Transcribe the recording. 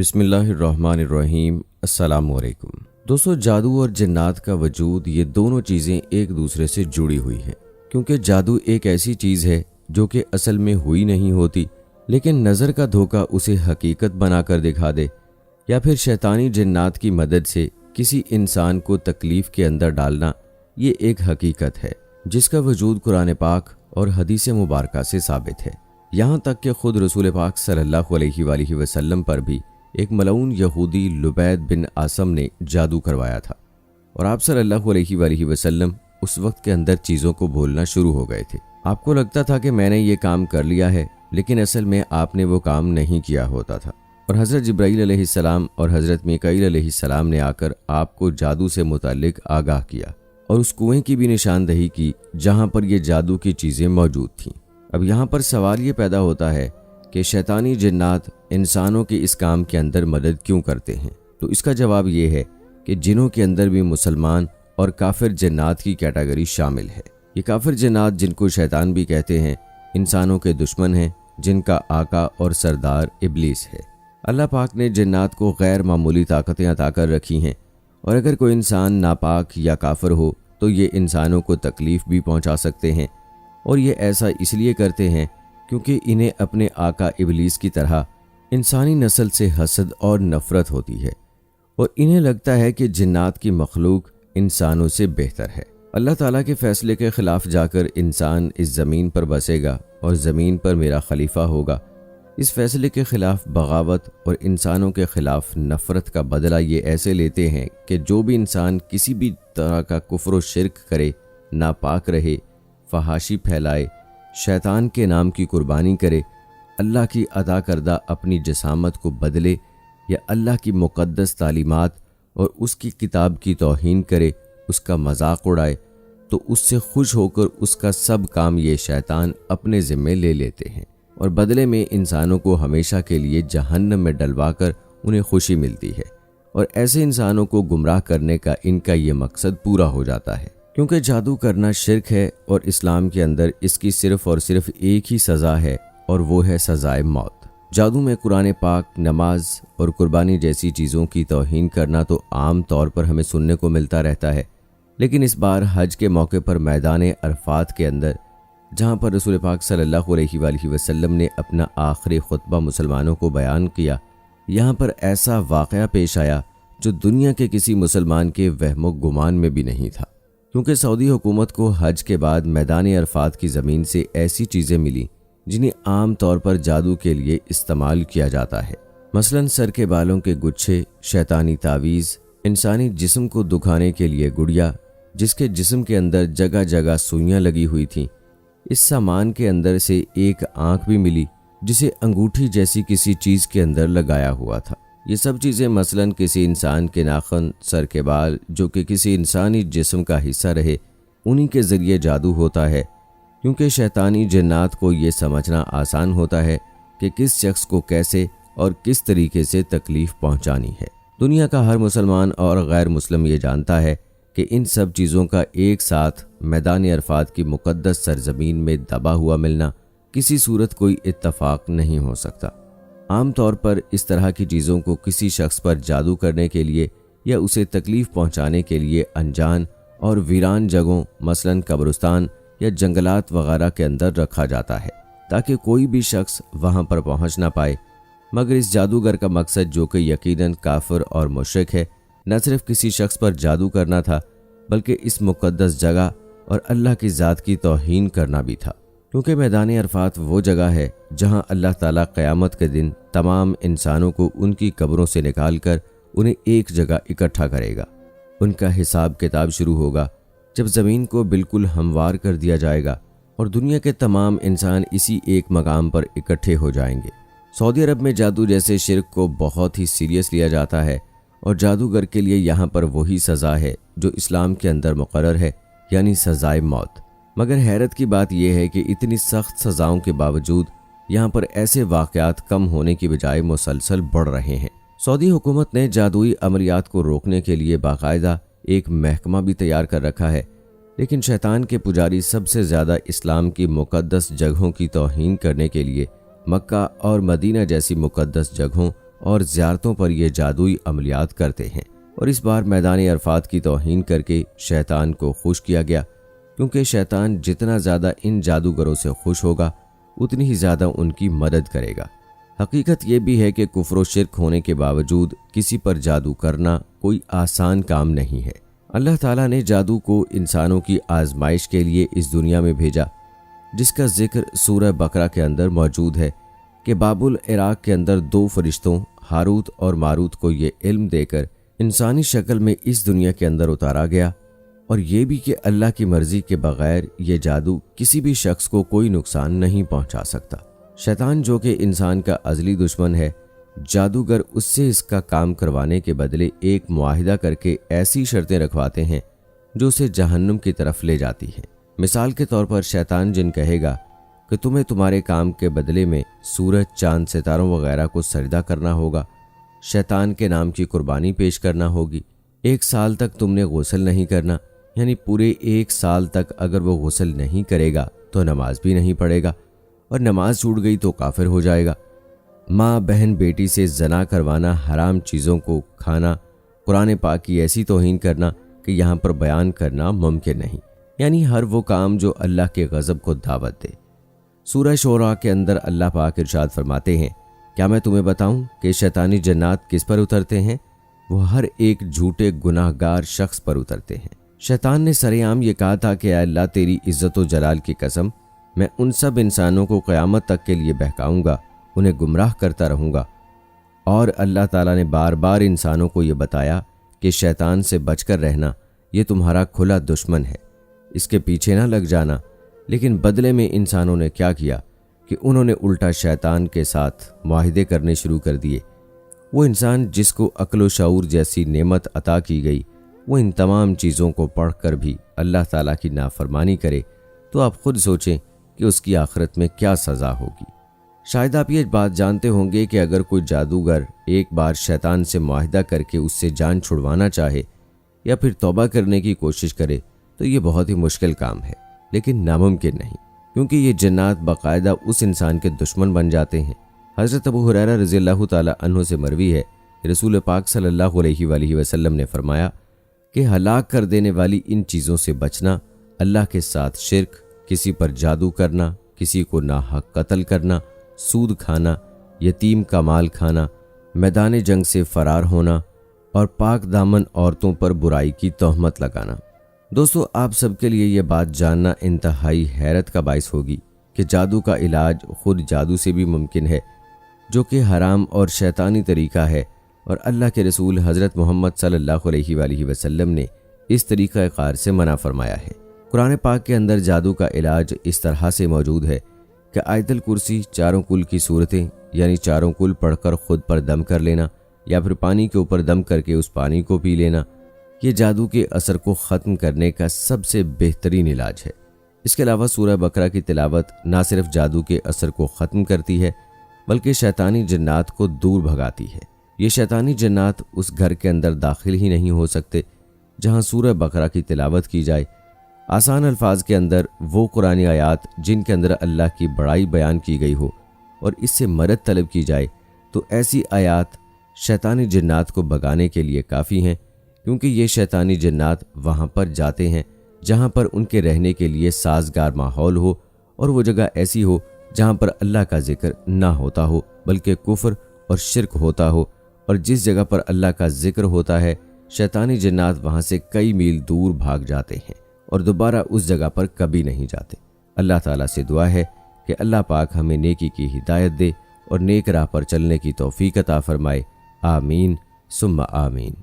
بسم اللہ الرحمن الرحیم۔ السلام علیکم دوستو، جادو اور جنات کا وجود، یہ دونوں چیزیں ایک دوسرے سے جڑی ہوئی ہیں، کیونکہ جادو ایک ایسی چیز ہے جو کہ اصل میں ہوئی نہیں ہوتی، لیکن نظر کا دھوکہ اسے حقیقت بنا کر دکھا دے، یا پھر شیطانی جنات کی مدد سے کسی انسان کو تکلیف کے اندر ڈالنا، یہ ایک حقیقت ہے جس کا وجود قرآن پاک اور حدیث مبارکہ سے ثابت ہے۔ یہاں تک کہ خود رسول پاک صلی اللہ علیہ وآلہ وسلم پر بھی ایک ملعون یہودی لبید بن عاصم نے جادو کروایا تھا، اور آپ صلی اللہ علیہ وآلہ وسلم اس وقت کے اندر چیزوں کو بھولنا شروع ہو گئے تھے۔ آپ کو لگتا تھا کہ میں نے یہ کام کر لیا ہے، لیکن اصل میں آپ نے وہ کام نہیں کیا ہوتا تھا، اور حضرت جبرائیل علیہ السلام اور حضرت میکائیل علیہ السلام نے آ کر آپ کو جادو سے متعلق آگاہ کیا، اور اس کنویں کی بھی نشاندہی کی جہاں پر یہ جادو کی چیزیں موجود تھیں۔ اب یہاں پر سوال یہ پیدا ہوتا ہے کہ شیطانی جنات انسانوں کے اس کام کے اندر مدد کیوں کرتے ہیں؟ تو اس کا جواب یہ ہے کہ جنوں کے اندر بھی مسلمان اور کافر جنات کی کیٹیگری شامل ہے۔ یہ کافر جنات، جن کو شیطان بھی کہتے ہیں، انسانوں کے دشمن ہیں، جن کا آقا اور سردار ابلیس ہے۔ اللہ پاک نے جنات کو غیر معمولی طاقتیں عطا کر رکھی ہیں، اور اگر کوئی انسان ناپاک یا کافر ہو تو یہ انسانوں کو تکلیف بھی پہنچا سکتے ہیں، اور یہ ایسا اس لیے کرتے ہیں کیونکہ انہیں اپنے آقا ابلیس کی طرح انسانی نسل سے حسد اور نفرت ہوتی ہے، اور انہیں لگتا ہے کہ جنات کی مخلوق انسانوں سے بہتر ہے۔ اللہ تعالیٰ کے فیصلے کے خلاف جا کر انسان اس زمین پر بسے گا اور زمین پر میرا خلیفہ ہوگا۔ اس فیصلے کے خلاف بغاوت اور انسانوں کے خلاف نفرت کا بدلہ یہ ایسے لیتے ہیں کہ جو بھی انسان کسی بھی طرح کا کفر و شرک کرے، ناپاک رہے، فحاشی پھیلائے، شیطان کے نام کی قربانی کرے، اللہ کی عطا کردہ اپنی جسامت کو بدلے، یا اللہ کی مقدس تعلیمات اور اس کی کتاب کی توہین کرے، اس کا مذاق اڑائے، تو اس سے خوش ہو کر اس کا سب کام یہ شیطان اپنے ذمے لے لیتے ہیں، اور بدلے میں انسانوں کو ہمیشہ کے لیے جہنم میں ڈلوا کر انہیں خوشی ملتی ہے، اور ایسے انسانوں کو گمراہ کرنے کا ان کا یہ مقصد پورا ہو جاتا ہے۔ کیونکہ جادو کرنا شرک ہے، اور اسلام کے اندر اس کی صرف اور صرف ایک ہی سزا ہے، اور وہ ہے سزائے موت۔ جادو میں قرآن پاک، نماز اور قربانی جیسی چیزوں کی توہین کرنا تو عام طور پر ہمیں سننے کو ملتا رہتا ہے، لیکن اس بار حج کے موقع پر میدان عرفات کے اندر، جہاں پر رسول پاک صلی اللہ علیہ وآلہ وسلم نے اپنا آخری خطبہ مسلمانوں کو بیان کیا، یہاں پر ایسا واقعہ پیش آیا جو دنیا کے کسی مسلمان کے وہم و گمان میں بھی نہیں تھا، کیونکہ سعودی حکومت کو حج کے بعد میدان عرفات کی زمین سے ایسی چیزیں ملیں جنہیں عام طور پر جادو کے لیے استعمال کیا جاتا ہے، مثلا سر کے بالوں کے گچھے، شیطانی تعویذ، انسانی جسم کو دکھانے کے لیے گڑیا، جس کے جسم کے اندر جگہ جگہ سوئیاں لگی ہوئی تھیں۔ اس سامان کے اندر سے ایک آنکھ بھی ملی جسے انگوٹھی جیسی کسی چیز کے اندر لگایا ہوا تھا۔ یہ سب چیزیں مثلا کسی انسان کے ناخن، سر کے بال جو کہ کسی انسانی جسم کا حصہ رہے، انہی کے ذریعے جادو ہوتا ہے، کیونکہ شیطانی جنات کو یہ سمجھنا آسان ہوتا ہے کہ کس شخص کو کیسے اور کس طریقے سے تکلیف پہنچانی ہے۔ دنیا کا ہر مسلمان اور غیر مسلم یہ جانتا ہے کہ ان سب چیزوں کا ایک ساتھ میدان عرفات کی مقدس سرزمین میں دبا ہوا ملنا کسی صورت کوئی اتفاق نہیں ہو سکتا۔ عام طور پر اس طرح کی چیزوں کو کسی شخص پر جادو کرنے کے لیے یا اسے تکلیف پہنچانے کے لیے انجان اور ویران جگہوں، مثلا قبرستان یا جنگلات وغیرہ کے اندر رکھا جاتا ہے، تاکہ کوئی بھی شخص وہاں پر پہنچ نہ پائے۔ مگر اس جادوگر کا مقصد، جو کہ یقیناً کافر اور مشرک ہے، نہ صرف کسی شخص پر جادو کرنا تھا، بلکہ اس مقدس جگہ اور اللہ کی ذات کی توہین کرنا بھی تھا، کیونکہ میدان عرفات وہ جگہ ہے جہاں اللہ تعالیٰ قیامت کے دن تمام انسانوں کو ان کی قبروں سے نکال کر انہیں ایک جگہ اکٹھا کرے گا۔ ان کا حساب کتاب شروع ہوگا جب زمین کو بالکل ہموار کر دیا جائے گا، اور دنیا کے تمام انسان اسی ایک مقام پر اکٹھے ہو جائیں گے۔ سعودی عرب میں جادو جیسے شرک کو بہت ہی سیریس لیا جاتا ہے، اور جادوگر کے لیے یہاں پر وہی سزا ہے جو اسلام کے اندر مقرر ہے، یعنی سزائے موت۔ مگر حیرت کی بات یہ ہے کہ اتنی سخت سزاؤں کے باوجود یہاں پر ایسے واقعات کم ہونے کی بجائے مسلسل بڑھ رہے ہیں۔ سعودی حکومت نے جادوئی عملیات کو روکنے کے لیے باقاعدہ ایک محکمہ بھی تیار کر رکھا ہے، لیکن شیطان کے پجاری سب سے زیادہ اسلام کی مقدس جگہوں کی توہین کرنے کے لیے مکہ اور مدینہ جیسی مقدس جگہوں اور زیارتوں پر یہ جادوئی عملیات کرتے ہیں، اور اس بار میدان عرفات کی توہین کر کے شیطان کو خوش کیا گیا، کیونکہ شیطان جتنا زیادہ ان جادوگروں سے خوش ہوگا اتنی ہی زیادہ ان کی مدد کرے گا۔ حقیقت یہ بھی ہے کہ کفر و شرک ہونے کے باوجود کسی پر جادو کرنا کوئی آسان کام نہیں ہے۔ اللہ تعالیٰ نے جادو کو انسانوں کی آزمائش کے لیے اس دنیا میں بھیجا، جس کا ذکر سورہ بقرہ کے اندر موجود ہے کہ باب العراق کے اندر 2 فرشتوں ہاروت اور ماروت کو یہ علم دے کر انسانی شکل میں اس دنیا کے اندر اتارا گیا، اور یہ بھی کہ اللہ کی مرضی کے بغیر یہ جادو کسی بھی شخص کو کوئی نقصان نہیں پہنچا سکتا۔ شیطان جو کہ انسان کا ازلی دشمن ہے، جادوگر اس سے اس کا کام کروانے کے بدلے ایک معاہدہ کر کے ایسی شرطیں رکھواتے ہیں جو اسے جہنم کی طرف لے جاتی ہیں۔ مثال کے طور پر شیطان جن کہے گا کہ تمہیں تمہارے کام کے بدلے میں سورج، چاند، ستاروں وغیرہ کو سجدہ کرنا ہوگا، شیطان کے نام کی قربانی پیش کرنا ہوگی، 1 سال تک تم نے غسل نہیں کرنا، یعنی پورے 1 سال تک اگر وہ غسل نہیں کرے گا تو نماز بھی نہیں پڑھے گا، اور نماز چھوٹ گئی تو کافر ہو جائے گا۔ ماں، بہن، بیٹی سے زنا کروانا، حرام چیزوں کو کھانا، قرآن پاک کی ایسی توہین کرنا کہ یہاں پر بیان کرنا ممکن نہیں، یعنی ہر وہ کام جو اللہ کے غضب کو دعوت دے۔ سورہ شعراء کے اندر اللہ پاک ارشاد فرماتے ہیں، کیا میں تمہیں بتاؤں کہ شیطانی جنات کس پر اترتے ہیں؟ وہ ہر ایک جھوٹے گناہ گار شخص پر اترتے ہیں۔ شیطان نے سرے عام یہ کہا تھا کہ اے اللہ تیری عزت و جلال کی قسم، میں ان سب انسانوں کو قیامت تک کے لیے بہکاؤں گا، انہیں گمراہ کرتا رہوں گا۔ اور اللہ تعالیٰ نے بار بار انسانوں کو یہ بتایا کہ شیطان سے بچ کر رہنا، یہ تمہارا کھلا دشمن ہے، اس کے پیچھے نہ لگ جانا۔ لیکن بدلے میں انسانوں نے کیا کیا کہ انہوں نے الٹا شیطان کے ساتھ معاہدے کرنے شروع کر دیے۔ وہ انسان جس کو عقل و شعور جیسی نعمت عطا کی گئی، وہ ان تمام چیزوں کو پڑھ کر بھی اللہ تعالیٰ کی نافرمانی کرے تو آپ خود سوچیں کہ اس کی آخرت میں کیا سزا ہوگی۔ شاید آپ یہ بات جانتے ہوں گے کہ اگر کوئی جادوگر ایک بار شیطان سے معاہدہ کر کے اس سے جان چھڑوانا چاہے یا پھر توبہ کرنے کی کوشش کرے تو یہ بہت ہی مشکل کام ہے، لیکن ناممکن نہیں، کیونکہ یہ جنات باقاعدہ اس انسان کے دشمن بن جاتے ہیں۔ حضرت ابو ہریرہ رضی اللہ تعالی عنہ سے مروی ہے، رسول پاک صلی اللہ علیہ وآلہ وسلم نے فرمایا کہ ہلاک کر دینے والی ان چیزوں سے بچنا، اللہ کے ساتھ شرک، کسی پر جادو کرنا، کسی کو ناحق قتل کرنا، سود کھانا، یتیم کا مال کھانا، میدان جنگ سے فرار ہونا، اور پاک دامن عورتوں پر برائی کی تہمت لگانا۔ دوستو، آپ سب کے لیے یہ بات جاننا انتہائی حیرت کا باعث ہوگی کہ جادو کا علاج خود جادو سے بھی ممکن ہے، جو کہ حرام اور شیطانی طریقہ ہے، اور اللہ کے رسول حضرت محمد صلی اللہ علیہ وآلہ وسلم نے اس طریقہ کار سے منع فرمایا ہے۔ قرآن پاک کے اندر جادو کا علاج اس طرح سے موجود ہے کہ آیت الکرسی، چاروں کل کی صورتیں، یعنی چاروں کل پڑھ کر خود پر دم کر لینا یا پھر پانی کے اوپر دم کر کے اس پانی کو پی لینا، یہ جادو کے اثر کو ختم کرنے کا سب سے بہترین علاج ہے۔ اس کے علاوہ سورہ بقرہ کی تلاوت نہ صرف جادو کے اثر کو ختم کرتی ہے بلکہ شیطانی جنات کو دور بھگاتی ہے۔ یہ شیطانی جنات اس گھر کے اندر داخل ہی نہیں ہو سکتے جہاں سورہ بقرہ کی تلاوت کی جائے۔ آسان الفاظ کے اندر وہ قرآنی آیات جن کے اندر اللہ کی بڑائی بیان کی گئی ہو اور اس سے مدد طلب کی جائے، تو ایسی آیات شیطانی جنات کو بھگانے کے لیے کافی ہیں، کیونکہ یہ شیطانی جنات وہاں پر جاتے ہیں جہاں پر ان کے رہنے کے لیے سازگار ماحول ہو، اور وہ جگہ ایسی ہو جہاں پر اللہ کا ذکر نہ ہوتا ہو بلکہ کفر اور شرک ہوتا ہو، اور جس جگہ پر اللہ کا ذکر ہوتا ہے شیطانی جنات وہاں سے کئی میل دور بھاگ جاتے ہیں اور دوبارہ اس جگہ پر کبھی نہیں جاتے۔ اللہ تعالیٰ سے دعا ہے کہ اللہ پاک ہمیں نیکی کی ہدایت دے اور نیک راہ پر چلنے کی توفیق عطا فرمائے۔ آمین ثم آمین۔